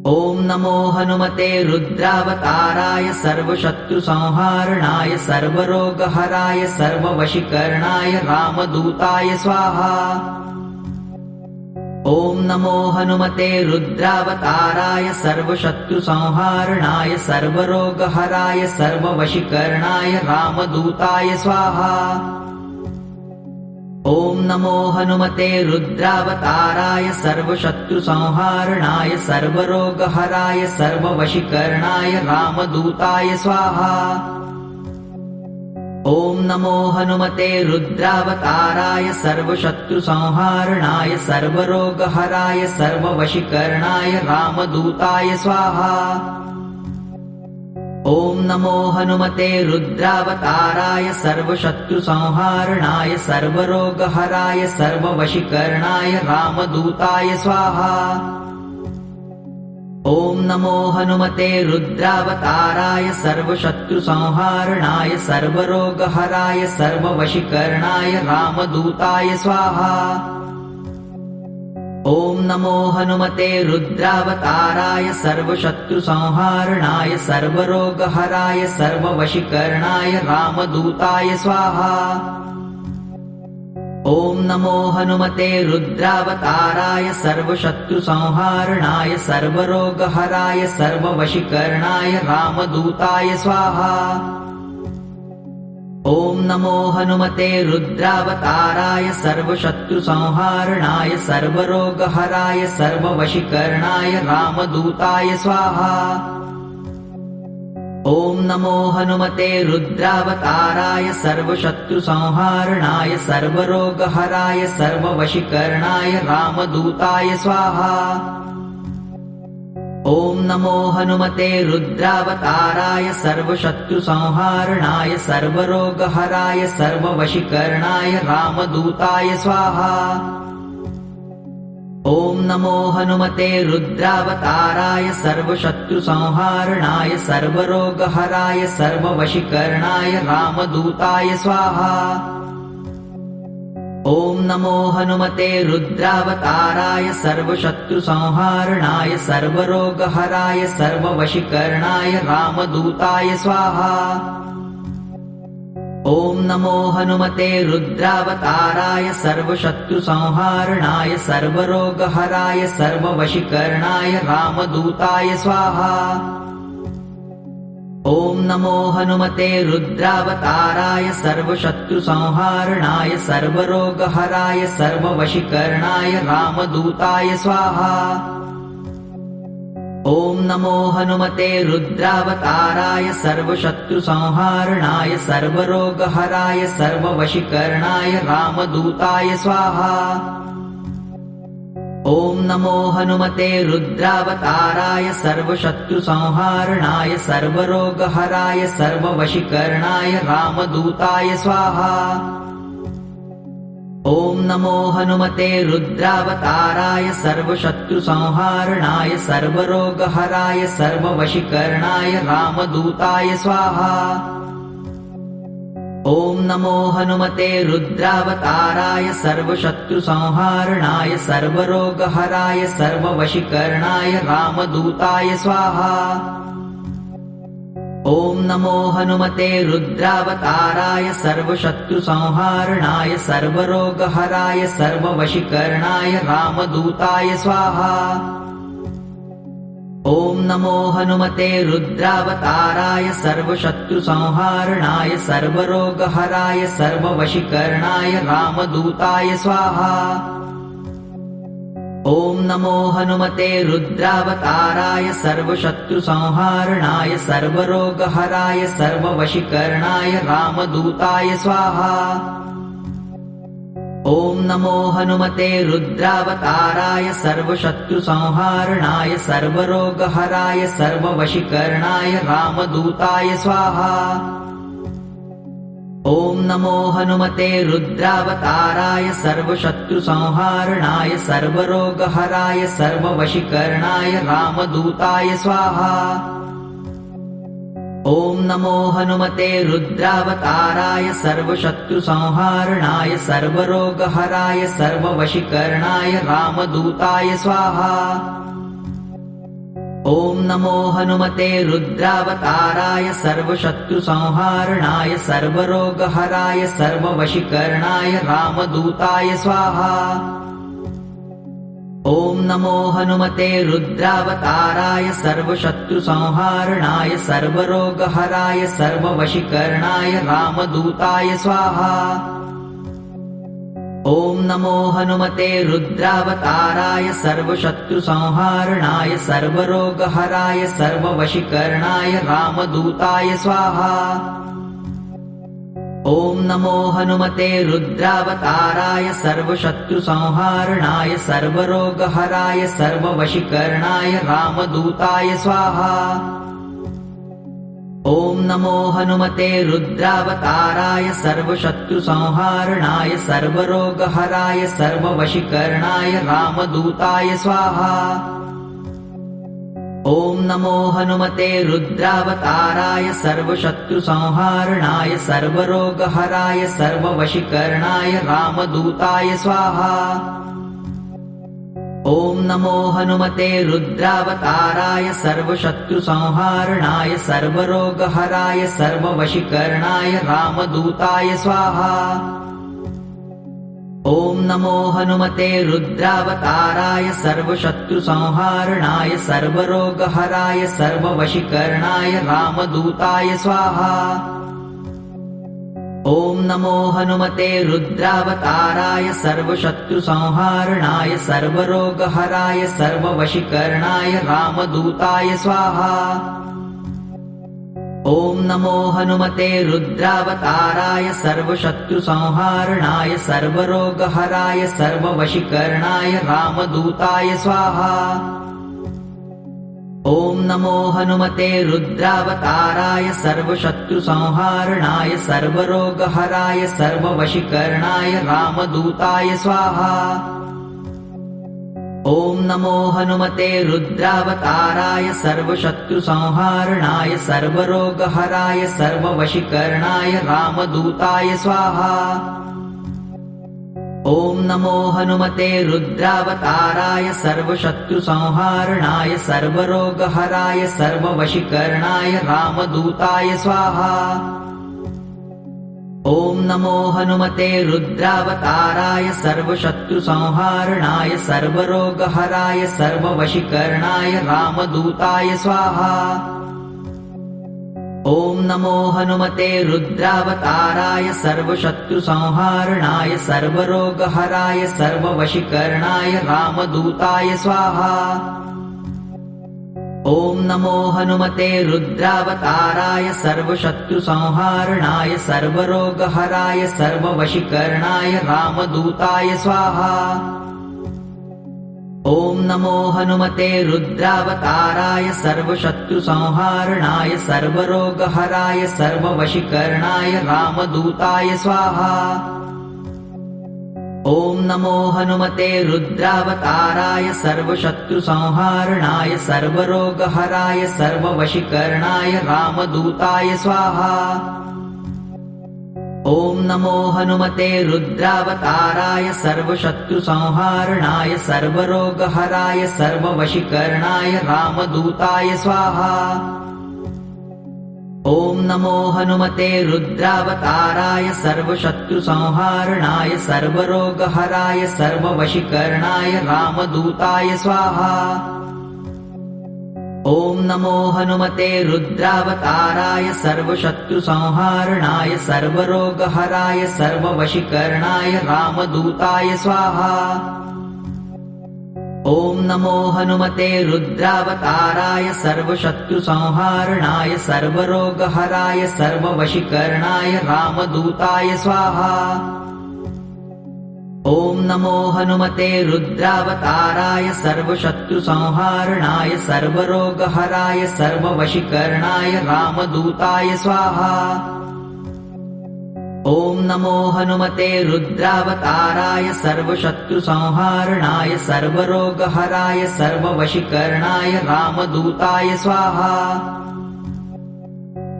ॐ नमो हनुमते रुद्रावताराय सर्वशत्रुसंहारणाय सर्वरोगहराय सर्ववशीकरणाय रामदूताय स्वाहा। ॐ नमो हनुमते रुद्रावताराय सर्वशत्रुसंहारणाय सर्वरोगहराय सर्ववशीकरणाय रामदूताय स्वाहा। ॐ नमो हनुमते रुद्रावताराय सर्वशत्रुसंहारणाय सर्वरोगहराय सर्ववशीकरणाय रामदूताय स्वाहा। ॐ नमो हनुमते रुद्रावताराय सर्वशत्रुसंहारणाय सर्वरोगहराय सर्ववशीकरणाय रामदूताय स्वाहा। ॐ नमो हनुमते रुद्रावताराय सर्वशत्रुसंहारणाय सर्वरोगहराय सर्ववशीकरणाय रामदूताय स्वाहा। ॐ नमो हनुमते रुद्रावताराय सर्वशत्रुसंहारणाय सर्वरोगहराय सर्ववशीकरणाय रामदूताय स्वाहा। ॐ नमो हनुमते रुद्रावताराय सर्वशत्रुसंहारणाय सर्वरोगहराय सर्ववशीकरणाय रामदूताय स्वाहा। ॐ नमो हनुमते रुद्रावताराय सर्वशत्रुसंहारणाय सर्वरोगहराय सर्ववशीकरणाय रामदूताय स्वाहा। ॐ नमो हनुमते रुद्रावताराय सर्वशत्रुसंहारणाय सर्वरोगहराय सर्ववशीकरणाय रामदूताय स्वाहा। ॐ नमो हनुमते रुद्रावताराय सर्वशत्रुसंहारणाय सर्वरोगहराय सर्ववशीकरणाय रामदूताय स्वाहा। ॐ नमो हनुमते रुद्रावताराय सर्वशत्रुसंहारणाय सर्वरोगहराय सर्ववशीकरणाय रामदूताय स्वाहा। ॐ नमो हनुमते रुद्रावताराय सर्वशत्रुसंहारणाय सर्वरोगहराय सर्ववशीकरणाय रामदूताय स्वाहा। ॐ नमो हनुमते रुद्रावताराय सर्वशत्रुसंहारणाय सर्वरोगहराय सर्ववशीकरणाय रामदूताय स्वाहा। ॐ नमो हनुमते रुद्रावताराय सर्वशत्रुसंहारणाय सर्वरोगहराय सर्ववशीकरणाय रामदूताय स्वाहा। ॐ नमो हनुमते रुद्रावताराय सर्वशत्रुसंहारणाय सर्वरोगहराय सर्ववशीकरणाय रामदूताय स्वाहा। ॐ नमो हनुमते रुद्रावताराय सर्वशत्रुसंहारणाय सर्वरोगहराय सर्ववशीकरणाय रामदूताय स्वाहा। ॐ नमो हनुमते रुद्रावताराय सर्वशत्रुसंहारणाय सर्वरोगहराय सर्ववशीकरणाय रामदूताय स्वाहा। ॐ नमो हनुमते रुद्रावताराय सर्वशत्रुसंहारणाय सर्वरोगहराय सर्ववशीकरणाय रामदूताय स्वाहा। ॐ नमो हनुमते रुद्रावताराय सर्वशत्रुसंहारणाय सर्वरोगहराय सर्ववशीकरणाय रामदूताय स्वाहा। ॐ नमो हनुमते रुद्रावताराय सर्वशत्रुसंहारणाय सर्वरोगहराय सर्ववशीकरणाय रामदूताय स्वाहा। ॐ नमो हनुमते रुद्रावताराय सर्वशत्रुसंहारणाय सर्वरोगहराय सर्ववशीकरणाय रामदूताय स्वाहा। ॐ नमो हनुमते रुद्रावताराय सर्वशत्रुसंहारणाय सर्वरोगहराय सर्ववशीकरणाय रामदूताय स्वाहा। ॐ नमो हनुमते रुद्रावताराय सर्वशत्रुसंहारणाय सर्वरोगहराय सर्ववशीकरणाय रामदूताय स्वाहा। ॐ नमो हनुमते रुद्रावताराय सर्वशत्रुसंहारणाय सर्वरोगहराय सर्ववशीकरणाय रामदूताय स्वाहा। ॐ नमो हनुमते रुद्रावताराय सर्वशत्रुसंहारणाय सर्वरोगहराय सर्ववशीकरणाय रामदूताय स्वाहा। ॐ नमो हनुमते रुद्रावताराय सर्वशत्रुसंहारणाय सर्वरोगहराय सर्ववशीकरणाय रामदूताय स्वाहा। ॐ नमो हनुमते रुद्रावताराय सर्वशत्रुसंहारणाय सर्वरोगहराय सर्ववशीकरणाय रामदूताय स्वाहा। ॐ नमो हनुमते रुद्रावताराय सर्वशत्रुसंहारणाय सर्वरोगहराय सर्ववशीकरणाय रामदूताय स्वाहा। ॐ नमो हनुमते रुद्रावताराय सर्वशत्रुसंहारणाय सर्वरोगहराय सर्ववशीकरणाय रामदूताय स्वाहा। ॐ नमो हनुमते रुद्रावताराय सर्वशत्रुसंहारणाय सर्वरोगहराय सर्ववशीकरणाय रामदूताय स्वाहा। ॐ नमो हनुमते रुद्रावताराय सर्वशत्रुसंहारणाय सर्वरोगहराय सर्ववशीकरणाय रामदूताय स्वाहा। ॐ नमो हनुमते रुद्रावताराय सर्वशत्रुसंहारणाय सर्वरोगहराय सर्ववशीकरणाय रामदूताय स्वाहा। ॐ नमो हनुमते रुद्रावताराय सर्वशत्रुसंहारणाय सर्वरोगहराय सर्ववशीकरणाय रामदूताय स्वाहा। ॐ नमो हनुमते रुद्रावताराय सर्वशत्रुसंहारणाय सर्वरोगहराय सर्ववशीकरणाय रामदूताय स्वाहा। ॐ नमो हनुमते रुद्रावताराय सर्वशत्रुसंहारणाय सर्वरोगहराय सर्ववशीकरणाय रामदूताय स्वाहा। ॐ नमो हनुमते रुद्रावताराय सर्वशत्रुसंहारणाय सर्वरोगहराय सर्ववशीकरणाय रामदूताय स्वाहा। ॐ नमो हनुमते रुद्रावताराय सर्वशत्रुसंहारणाय सर्वरोगहराय सर्ववशीकरणाय रामदूताय स्वाहा। ॐ नमो हनुमते रुद्रावताराय सर्वशत्रुसंहारणाय सर्वरोगहराय सर्ववशीकरणाय रामदूताय स्वाहा। ॐ नमो हनुमते रुद्रावताराय सर्वशत्रुसंहारणाय सर्वरोगहराय सर्ववशीकरणाय रामदूताय स्वाहा। ॐ नमो हनुमते रुद्रावताराय सर्वशत्रुसंहारणाय सर्वरोगहराय सर्ववशीकरणाय रामदूताय स्वाहा। ॐ नमो हनुमते रुद्रावताराय सर्वशत्रुसंहारणाय सर्वरोगहराय सर्ववशीकरणाय रामदूताय स्वाहा। ॐ नमो हनुमते रुद्रावताराय सर्वशत्रुसंहारणाय सर्वरोगहराय सर्ववशीकरणाय रामदूताय स्वाहा। ॐ नमो हनुमते रुद्रावताराय सर्वशत्रुसंहारणाय सर्वरोगहराय सर्ववशीकरणाय रामदूताय स्वाहा। ॐ नमो हनुमते रुद्रावताराय सर्वशत्रुसंहारणाय सर्वरोगहराय सर्ववशीकरणाय रामदूताय स्वाहा। ॐ नमो हनुमते रुद्रावताराय सर्वशत्रुसंहारणाय सर्वरोगहराय सर्ववशीकरणाय रामदूताय स्वाहा। ॐ नमो हनुमते रुद्रावताराय सर्वशत्रुसंहारणाय सर्वरोगहराय सर्ववशीकरणाय रामदूताय स्वाहा। ॐ नमो हनुमते रुद्रावताराय सर्वशत्रुसंहारणाय सर्वरोगहराय सर्ववशीकरणाय रामदूताय स्वाहा। ॐ नमो हनुमते रुद्रावताराय सर्वशत्रुसंहारणाय सर्वरोगहराय सर्ववशीकरणाय रामदूताय स्वाहा। ॐ नमो हनुमते रुद्रावताराय सर्वशत्रुसंहारणाय सर्वरोगहराय सर्ववशीकरणाय रामदूताय स्वाहा।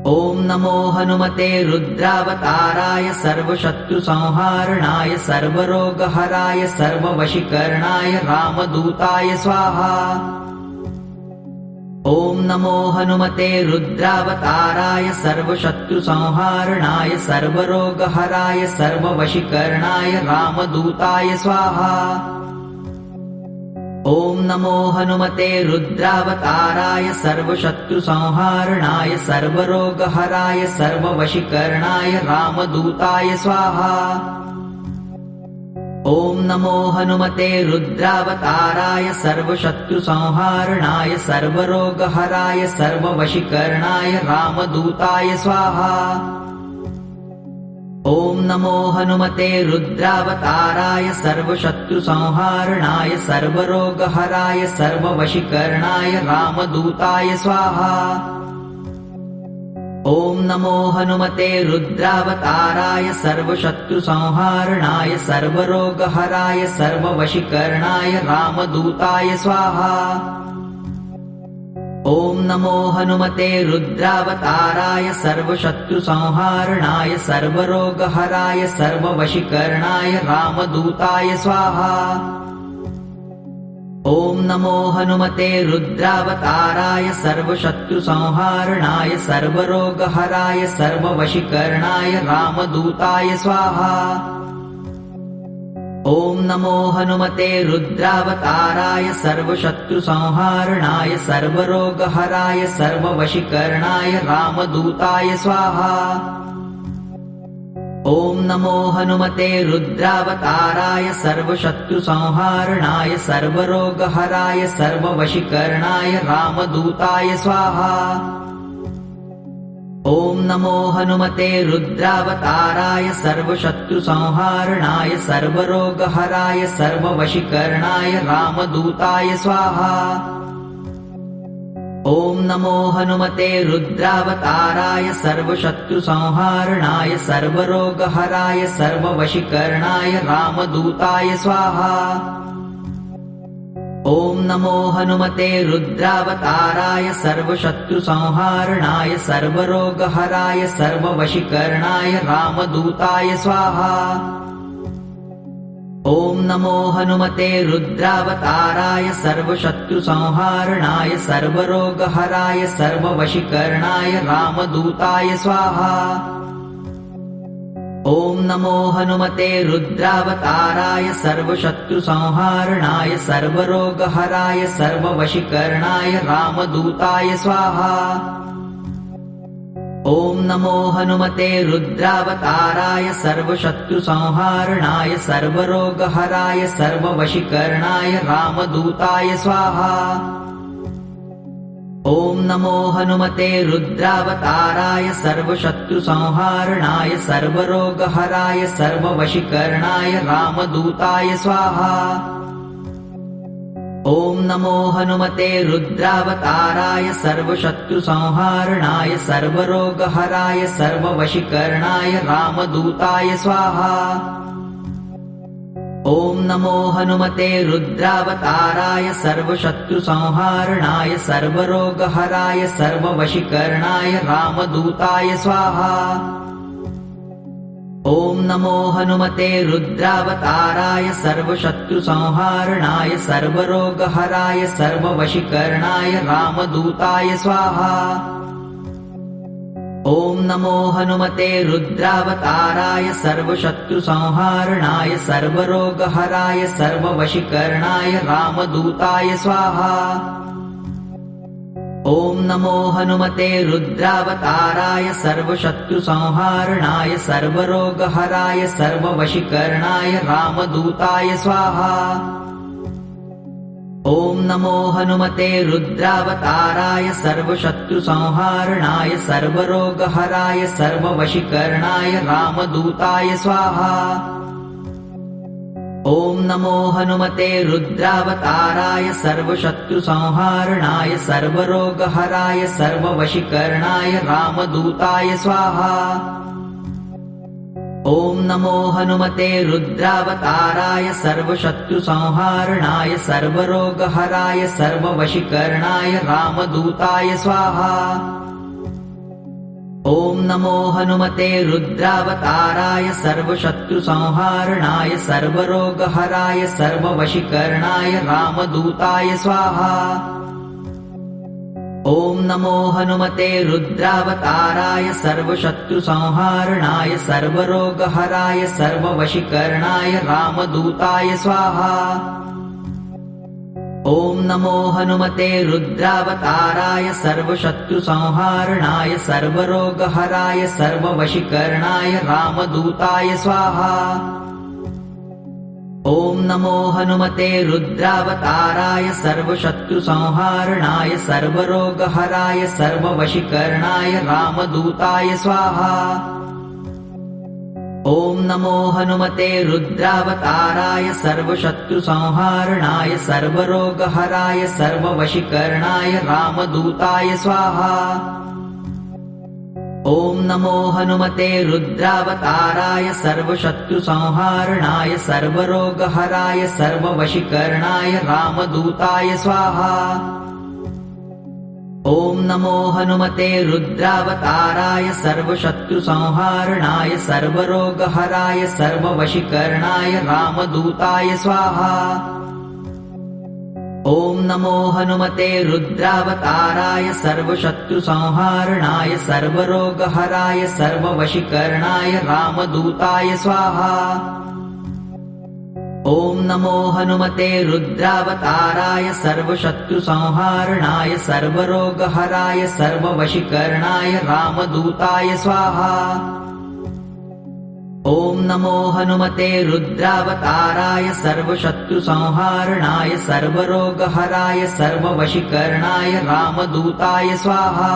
ॐ नमो हनुमते रुद्रावताराय सर्वशत्रुसंहारणाय सर्वरोगहराय सर्ववशीकरणाय रामदूताय स्वाहा। नमो हनुमते रुद्रावताराय सर्वशत्रुसंहारणाय सर्वरोगहराय सर्ववशीकरणाय रामदूताय स्वाहा। ॐ नमो हनुमते रुद्रावताराय सर्वशत्रुसंहारणाय सर्वरोगहराय सर्ववशीकरणाय रामदूताय स्वाहा। ॐ नमो हनुमते रुद्रावताराय सर्वशत्रुसंहारणाय सर्वरोगहराय सर्ववशीकरणाय रामदूताय स्वाहा। ॐ नमो हनुमते रुद्रावताराय सर्वशत्रुसंहारणाय सर्वरोगहराय सर्ववशीकरणाय रामदूताय स्वाहा। ॐ नमो हनुमते रुद्रावताराय सर्वशत्रुसंहारणाय सर्वरोगहराय सर्ववशीकरणाय रामदूताय स्वाहा। ॐ नमो हनुमते रुद्रावताराय सर्वशत्रुसंहारणाय सर्वरोगहराय सर्ववशीकरणाय रामदूताय स्वाहा। ॐ नमो हनुमते रुद्रावताराय सर्वशत्रुसंहारणाय सर्वरोगहराय सर्ववशीकरणाय रामदूताय स्वाहा। ॐ नमो हनुमते रुद्रावताराय सर्वशत्रुसंहारणाय सर्वरोगहराय सर्ववशीकरणाय रामदूताय स्वाहा। ॐ नमो हनुमते रुद्रावताराय सर्वशत्रुसंहारणाय सर्वरोगहराय सर्ववशीकरणाय रामदूताय स्वाहा। ॐ नमो हनुमते रुद्रावताराय सर्वशत्रुसंहारणाय सर्वरोगहराय सर्ववशीकरणाय रामदूताय स्वाहा। ॐ नमो हनुमते रुद्रावताराय सर्वशत्रुसंहारणाय सर्वरोगहराय सर्ववशीकरणाय रामदूताय स्वाहा। ॐ नमो हनुमते रुद्रावताराय सर्वशत्रुसंहारणाय सर्वरोगहराय सर्ववशीकरणाय रामदूताय स्वाहा। ॐ नमो हनुमते रुद्रावताराय सर्वशत्रुसंहारणाय सर्वरोगहराय सर्ववशीकरणाय रामदूताय स्वाहा। ॐ नमो हनुमते रुद्रावताराय सर्वशत्रुसंहारणाय सर्वरोगहराय सर्ववशीकरणाय रामदूताय स्वाहा। ॐ नमो हनुमते रुद्रावताराय सर्वशत्रुसंहारणाय सर्वरोगहराय सर्ववशीकरणाय रामदूताय स्वाहा। ॐ नमो हनुमते रुद्रावताराय सर्वशत्रुसंहारणाय सर्वरोगहराय सर्ववशीकरणाय रामदूताय स्वाहा। ॐ नमो हनुमते रुद्रावताराय सर्वशत्रुसंहारणाय सर्वरोगहराय सर्ववशीकरणाय रामदूताय स्वाहा। ॐ नमो हनुमते रुद्रावताराय सर्वशत्रुसंहारणाय सर्वरोगहराय सर्ववशीकरणाय रामदूताय स्वाहा। ॐ नमो हनुमते रुद्रावताराय सर्वशत्रुसंहारणाय सर्वरोगहराय सर्ववशीकरणाय रामदूताय स्वाहा। ॐ नमो हनुमते रुद्रावताराय सर्वशत्रुसंहारणाय सर्वरोगहराय सर्ववशीकरणाय रामदूताय स्वाहा। ॐ नमो हनुमते रुद्रावताराय सर्वशत्रुसंहारणाय सर्वरोगहराय सर्ववशीकरणाय रामदूताय स्वाहा। ॐ नमो हनुमते रुद्रावताराय सर्वशत्रुसंहारणाय सर्वरोगहराय सर्ववशीकरणाय रामदूताय स्वाहा। ॐ नमो हनुमते रुद्रावताराय सर्वशत्रुसंहारणाय सर्वरोगहराय सर्ववशीकरणाय रामदूताय स्वाहा। ॐ नमो हनुमते रुद्रावताराय सर्वशत्रुसंहारणाय सर्वरोगहराय सर्ववशीकरणाय रामदूताय स्वाहा। ॐ नमो हनुमते रुद्रावताराय सर्वशत्रुसंहारणाय सर्वरोगहराय सर्ववशीकरणाय रामदूताय स्वाहा। ॐ नमो हनुमते रुद्रावताराय सर्वशत्रुसंहारणाय सर्वरोगहराय सर्ववशीकरणाय रामदूताय स्वाहा। ॐ नमो हनुमते रुद्रावताराय सर्वशत्रुसंहारणाय सर्वरोगहराय सर्ववशीकरणाय रामदूताय स्वाहा। ॐ नमो हनुमते रुद्रावताराय सर्वशत्रुसंहारणाय सर्वरोगहराय सर्ववशीकरणाय रामदूताय स्वाहा। ॐ नमो हनुमते रुद्रावताराय सर्वशत्रुसंहारणाय सर्वरोगहराय सर्ववशीकरणाय रामदूताय स्वाहा। ॐ नमो हनुमते रुद्रावताराय सर्वशत्रुसंहारणाय सर्वरोगहराय सर्ववशीकरणाय रामदूताय स्वाहा। ॐ नमो हनुमते रुद्रावताराय सर्वशत्रुसंहारणाय सर्वरोगहराय सर्ववशीकरणाय रामदूताय स्वाहा। ॐ नमो हनुमते रुद्रावताराय सर्वशत्रुसंहारणाय सर्वरोगहराय सर्ववशीकरणाय रामदूताय स्वाहा। ॐ नमो हनुमते रुद्रावताराय सर्वशत्रुसंहारणाय सर्वरोगहराय सर्ववशीकरणाय रामदूताय स्वाहा। ॐ नमो हनुमते रुद्रावताराय सर्वशत्रुसंहारणाय सर्वरोगहराय सर्ववशीकरणाय रामदूताय स्वाहा।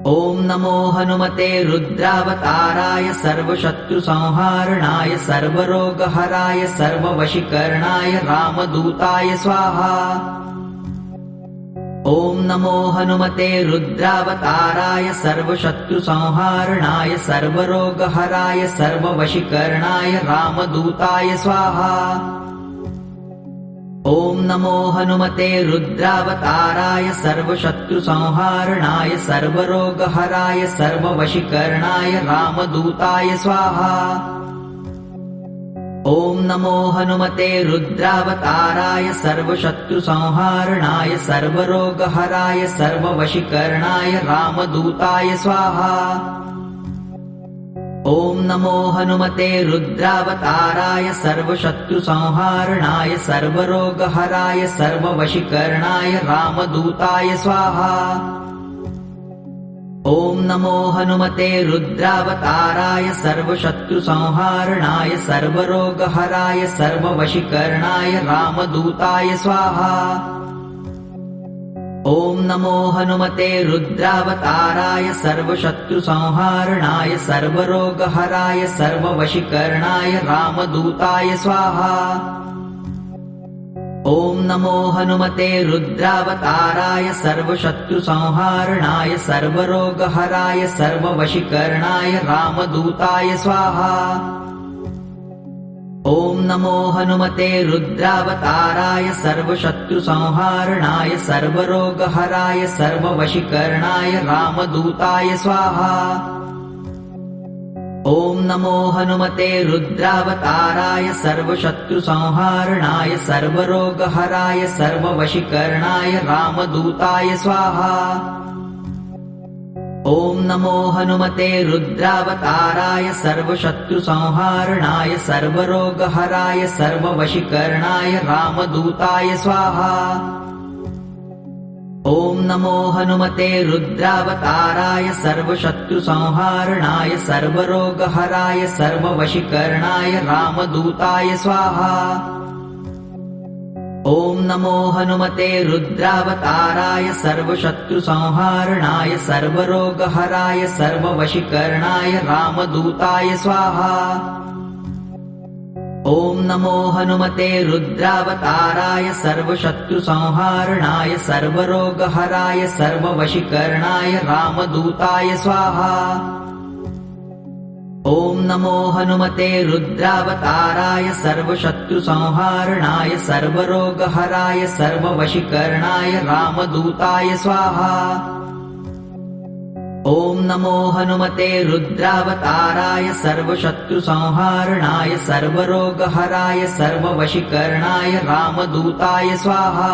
ॐ नमो हनुमते रुद्रावताराय सर्वशत्रुसंहारणाय सर्वरोगहराय सर्ववशीकरणाय रामदूताय स्वाहा। ॐ नमो हनुमते रुद्रावताराय सर्वशत्रुसंहारणाय सर्वरोगहराय सर्ववशीकरणाय रामदूताय स्वाहा। ॐ नमो हनुमते रुद्रावताराय सर्वशत्रुसंहारणाय सर्वरोगहराय सर्ववशीकरणाय रामदूताय स्वाहा। ॐ नमो हनुमते रुद्रावताराय सर्वशत्रुसंहारणाय सर्वरोगहराय सर्ववशीकरणाय रामदूताय स्वाहा। ॐ नमो हनुमते रुद्रावताराय सर्वशत्रुसंहारणाय सर्वरोगहराय सर्ववशीकरणाय रामदूताय स्वाहा। ॐ नमो हनुमते रुद्रावताराय सर्वशत्रुसंहारणाय सर्वरोगहराय सर्ववशीकरणाय रामदूताय स्वाहा। ॐ नमो हनुमते रुद्रावताराय सर्वशत्रुसंहारणाय सर्वरोगहराय सर्ववशीकरणाय रामदूताय स्वाहा। ॐ नमो हनुमते रुद्रावताराय सर्वशत्रुसंहारणाय सर्वरोगहराय सर्ववशीकरणाय रामदूताय स्वाहा। ॐ नमो हनुमते रुद्रावताराय सर्वशत्रुसंहारणाय सर्वरोगहराय सर्ववशीकरणाय रामदूताय स्वाहा। ॐ नमो हनुमते रुद्रावताराय सर्वशत्रुसंहारणाय सर्वरोगहराय सर्ववशीकरणाय रामदूताय स्वाहा। ॐ नमो हनुमते रुद्रावताराय सर्वशत्रुसंहारणाय सर्वरोगहराय सर्ववशीकरणाय रामदूताय स्वाहा। ॐ नमो हनुमते रुद्रावताराय सर्वशत्रुसंहारणाय सर्वरोगहराय सर्ववशीकरणाय रामदूताय स्वाहा। ॐ नमो हनुमते रुद्रावताराय सर्वशत्रुसंहारणाय सर्वरोगहराय सर्ववशीकरणाय रामदूताय स्वाहा। ॐ नमो हनुमते रुद्रावताराय सर्वशत्रुसंहारणाय सर्वरोगहराय सर्ववशीकरणाय रामदूताय स्वाहा। ॐ नमो हनुमते रुद्रावताराय सर्वशत्रुसंहारणाय सर्वरोगहराय सर्ववशीकरणाय रामदूताय स्वाहा। ॐ नमो हनुमते रुद्रावताराय सर्वशत्रुसंहारणाय सर्वरोगहराय सर्ववशीकरणाय रामदूताय स्वाहा।